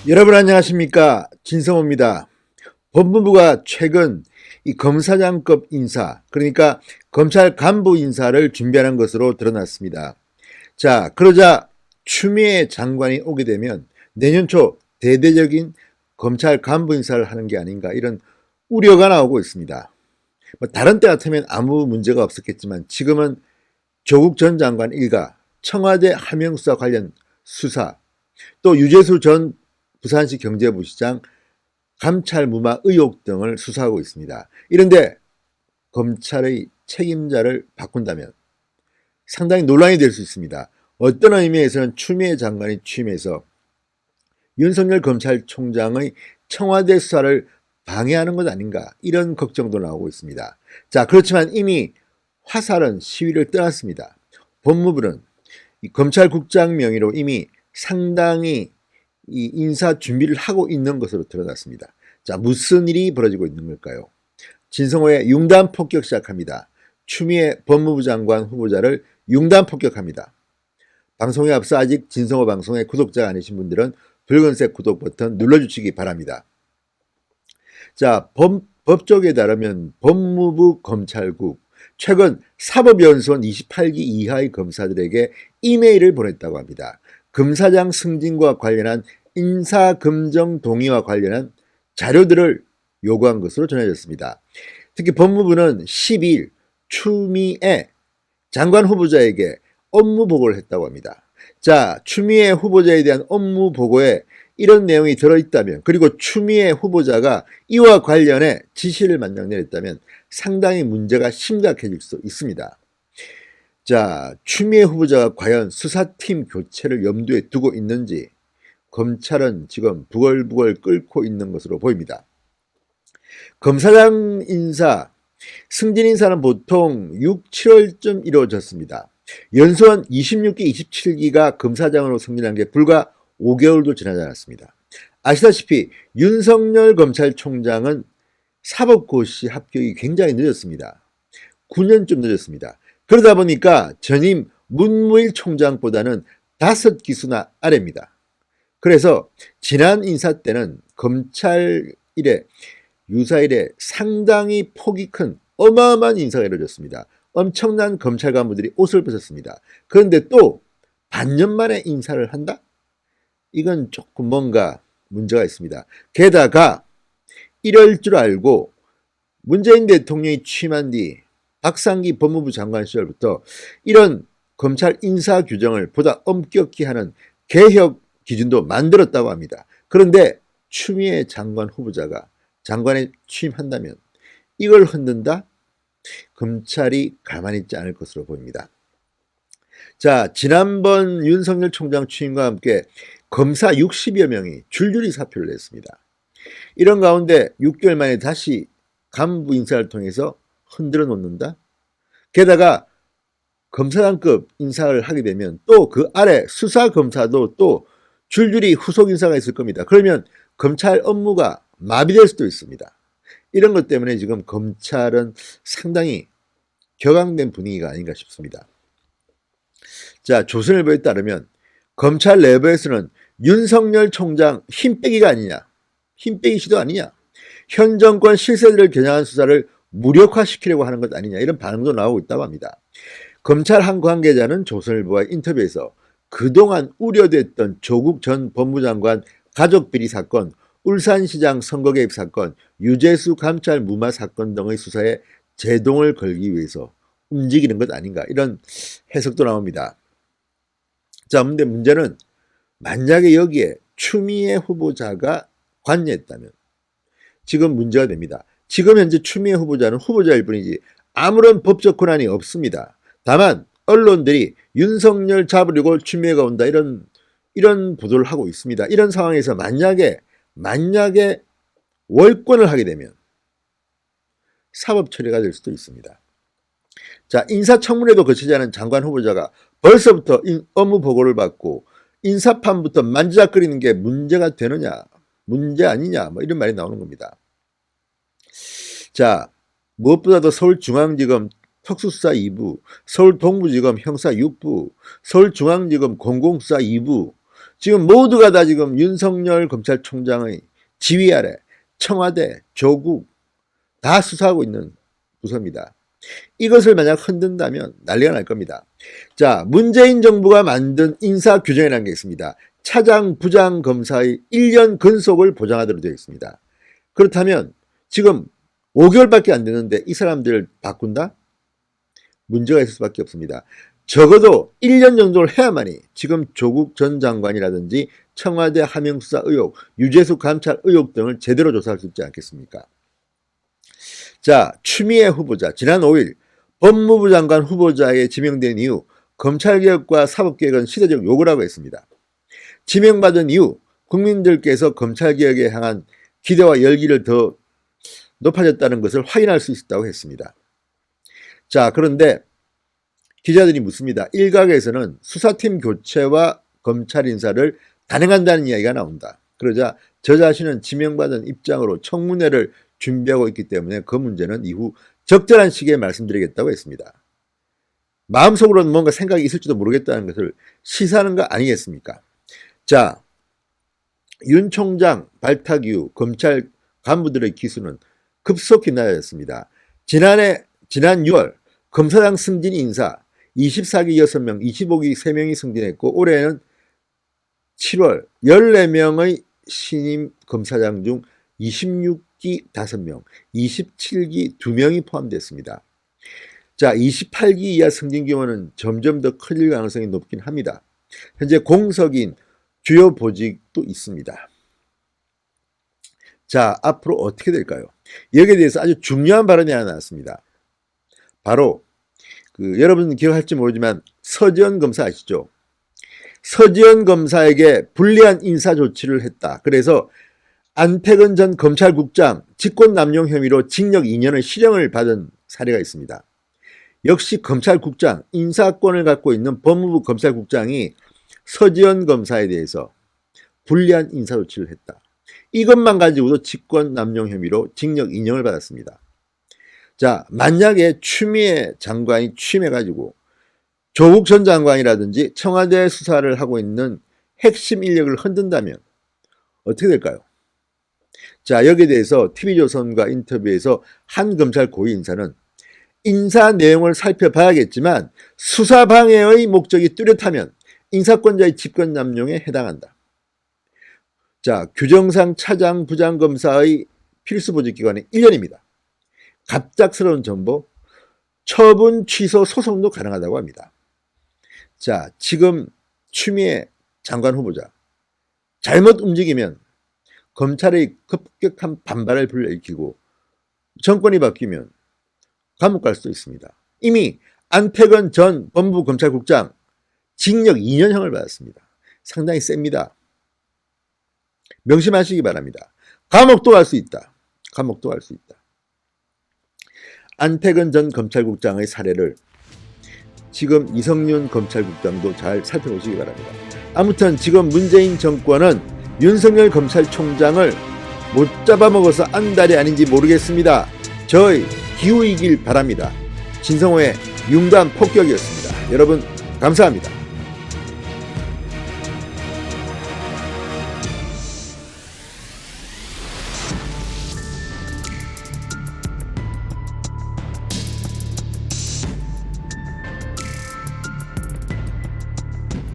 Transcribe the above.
여러분 안녕하십니까? 진성호입니다. 법무부가 최근 이 검사장급 인사, 그러니까 검찰 간부 인사를 준비하는 것으로 드러났습니다. 자, 그러자 추미애 장관이 오게 되면 내년 초 대대적인 검찰 간부 인사를 하는 게 아닌가 이런 우려가 나오고 있습니다. 다른 때 같으면 아무 문제가 없었겠지만 지금은 조국 전 장관 일가, 청와대 하명수사 관련 수사, 또 유재수 전 부산시 경제부시장 감찰 무마 의혹 등을 수사하고 있습니다. 이런데 검찰의 책임자를 바꾼다면 상당히 논란이 될 수 있습니다. 어떤 의미에서는 추미애 장관이 취임해서 윤석열 검찰총장의 청와대 수사를 방해하는 것 아닌가 이런 걱정도 나오고 있습니다. 자, 그렇지만 이미 화살은 시위를 떠났습니다. 법무부는 검찰국장 명의로 이미 상당히 이 인사 준비를 하고 있는 것으로 드러났습니다. 자, 무슨 일이 벌어지고 있는 걸까요? 진성호의 융단 폭격 시작합니다. 추미애 법무부 장관 후보자를 융단 폭격합니다. 방송에 앞서 아직 진성호 방송의 구독자가 아니신 분들은 붉은색 구독 버튼 눌러주시기 바랍니다. 자, 법조계에 따르면 법무부 검찰국 최근 사법연수원 28기 이하의 검사들에게 이메일을 보냈다고 합니다. 검사장 승진과 관련한 인사검증 동의와 관련한 자료들을 요구한 것으로 전해졌습니다. 특히 법무부는 12일 추미애 장관 후보자에게 업무 보고를 했다고 합니다. 자, 추미애 후보자에 대한 업무 보고에 이런 내용이 들어있다면, 그리고 추미애 후보자가 이와 관련해 지시를 만약 내렸다면 상당히 문제가 심각해질 수 있습니다. 자, 추미애 후보자가 과연 수사팀 교체를 염두에 두고 있는지 검찰은 지금 부글부글 끓고 있는 것으로 보입니다. 검사장 인사, 승진 인사는 보통 6, 7월쯤 이루어졌습니다. 연수원 26기, 27기가 검사장으로 승진한 게 불과 5개월도 지나지 않았습니다. 아시다시피 윤석열 검찰총장은 사법고시 합격이 굉장히 늦었습니다. 9년쯤 늦었습니다. 그러다 보니까 전임 문무일 총장보다는 5기수나 아래입니다. 그래서 지난 인사 때는 검찰 일에 유사 일에 상당히 폭이 큰 어마어마한 인사가 이루어졌습니다. 엄청난 검찰 간부들이 옷을 벗었습니다. 그런데 또 반년 만에 인사를 한다? 이건 조금 뭔가 문제가 있습니다. 게다가 이럴 줄 알고 문재인 대통령이 취임한 뒤 박상기 법무부 장관 시절부터 이런 검찰 인사 규정을 보다 엄격히 하는 개혁 기준도 만들었다고 합니다. 그런데 추미애 장관 후보자가 장관에 취임한다면 이걸 흔든다? 검찰이 가만히 있지 않을 것으로 보입니다. 자, 지난번 윤석열 총장 취임과 함께 검사 60여 명이 줄줄이 사표를 냈습니다. 이런 가운데 6개월 만에 다시 간부 인사를 통해서 흔들어 놓는다? 게다가 검사장급 인사를 하게 되면 또 그 아래 수사검사도 또 줄줄이 후속 인사가 있을 겁니다. 그러면 검찰 업무가 마비될 수도 있습니다. 이런 것 때문에 지금 검찰은 상당히 격앙된 분위기가 아닌가 싶습니다. 자, 조선일보에 따르면 검찰 내부에서는 윤석열 총장 힘빼기가 아니냐, 힘빼기 시도 아니냐, 현 정권 실세들을 겨냥한 수사를 무력화시키려고 하는 것 아니냐 이런 반응도 나오고 있다고 합니다. 검찰 한 관계자는 조선일보와 인터뷰에서 그동안 우려됐던 조국 전 법무장관 가족비리 사건, 울산시장 선거 개입 사건, 유재수 감찰 무마 사건 등의 수사에 제동을 걸기 위해서 움직이는 것 아닌가 이런 해석도 나옵니다. 자, 근데 문제는 만약에 여기에 추미애 후보자가 관여했다면 지금 문제가 됩니다. 지금 현재 추미애 후보자는 후보자일 뿐이지 아무런 법적 권한이 없습니다. 다만 언론들이 윤석열 잡으려고 추미애가 온다 이런 보도를 하고 있습니다. 이런 상황에서 만약에 월권을 하게 되면 사법 처리가 될 수도 있습니다. 자, 인사청문회도 거치지 않은 장관 후보자가 벌써부터 업무 보고를 받고 인사판부터 만지작거리는 게 문제가 되느냐, 문제 아니냐, 뭐 이런 말이 나오는 겁니다. 자, 무엇보다도 서울중앙지검 특수수사 2부, 서울동부지검 형사 6부, 서울중앙지검 공공수사 2부, 지금 모두가 다 지금 윤석열 검찰총장의 지휘 아래 청와대, 조국 다 수사하고 있는 부서입니다. 이것을 만약 흔든다면 난리가 날 겁니다. 자, 문재인 정부가 만든 인사규정이라는 게 있습니다. 차장, 부장 검사의 1년 근속을 보장하도록 되어 있습니다. 그렇다면 지금 5개월밖에 안 되는데 이 사람들을 바꾼다? 문제가 있을 수밖에 없습니다. 적어도 1년 정도를 해야만이 지금 조국 전 장관이라든지 청와대 하명수사 의혹, 유재수 감찰 의혹 등을 제대로 조사할 수 있지 않겠습니까? 자, 추미애 후보자 지난 5일 법무부 장관 후보자에 지명된 이후 검찰개혁과 사법개혁은 시대적 요구라고 했습니다. 지명받은 이후 국민들께서 검찰개혁에 향한 기대와 열기를 더 높아졌다는 것을 확인할 수 있었다고 했습니다. 자, 그런데 기자들이 묻습니다. 일각에서는 수사팀 교체와 검찰 인사를 단행한다는 이야기가 나온다. 그러자 저 자신은 지명받은 입장으로 청문회를 준비하고 있기 때문에 그 문제는 이후 적절한 시기에 말씀드리겠다고 했습니다. 마음속으로는 뭔가 생각이 있을지도 모르겠다는 것을 시사하는 거 아니겠습니까? 자, 윤 총장 발탁 이후 검찰 간부들의 기수는 급속히 낮아졌습니다. 지난 6월 검사장 승진 인사 24기 6명, 25기 3명이 승진했고 올해는 7월 14명의 신임 검사장 중 26기 5명, 27기 2명이 포함됐습니다. 자, 28기 이하 승진 규모는 점점 더 커질 가능성이 높긴 합니다. 현재 공석인 주요 보직도 있습니다. 자, 앞으로 어떻게 될까요? 여기에 대해서 아주 중요한 발언이 하나 나왔습니다. 바로 여러분 기억할지 모르지만 서지현 검사 아시죠? 서지현 검사에게 불리한 인사 조치를 했다. 그래서 안태근 전 검찰국장 직권남용 혐의로 징역 2년의 실형을 받은 사례가 있습니다. 역시 검찰국장, 인사권을 갖고 있는 법무부 검찰국장이 서지현 검사에 대해서 불리한 인사 조치를 했다. 이것만 가지고도 직권남용 혐의로 징역 2년을 받았습니다. 자, 만약에 추미애 장관이 취임해가지고 조국 전 장관이라든지 청와대 수사를 하고 있는 핵심 인력을 흔든다면 어떻게 될까요? 자, 여기에 대해서 TV조선과 인터뷰에서 한 검찰 고위 인사는 인사 내용을 살펴봐야겠지만 수사 방해의 목적이 뚜렷하면 인사권자의 직권남용에 해당한다. 자, 규정상 차장, 부장 검사의 필수 보직 기간은 1년입니다. 갑작스러운 전보, 처분 취소 소송도 가능하다고 합니다. 자, 지금 추미애 장관 후보자 잘못 움직이면 검찰의 급격한 반발을 불러일으키고 정권이 바뀌면 감옥 갈 수도 있습니다. 이미 안태근 전 법무부 검찰국장 징역 2년형을 받았습니다. 상당히 셉니다. 명심하시기 바랍니다. 감옥도 갈 수 있다. 감옥도 갈 수 있다. 안태근 전 검찰국장의 사례를 지금 이성윤 검찰국장도 잘 살펴보시기 바랍니다. 아무튼 지금 문재인 정권은 윤석열 검찰총장을 못 잡아먹어서 안달이 아닌지 모르겠습니다. 저의 기우이길 바랍니다. 진성호의 융단 폭격이었습니다. 여러분 감사합니다.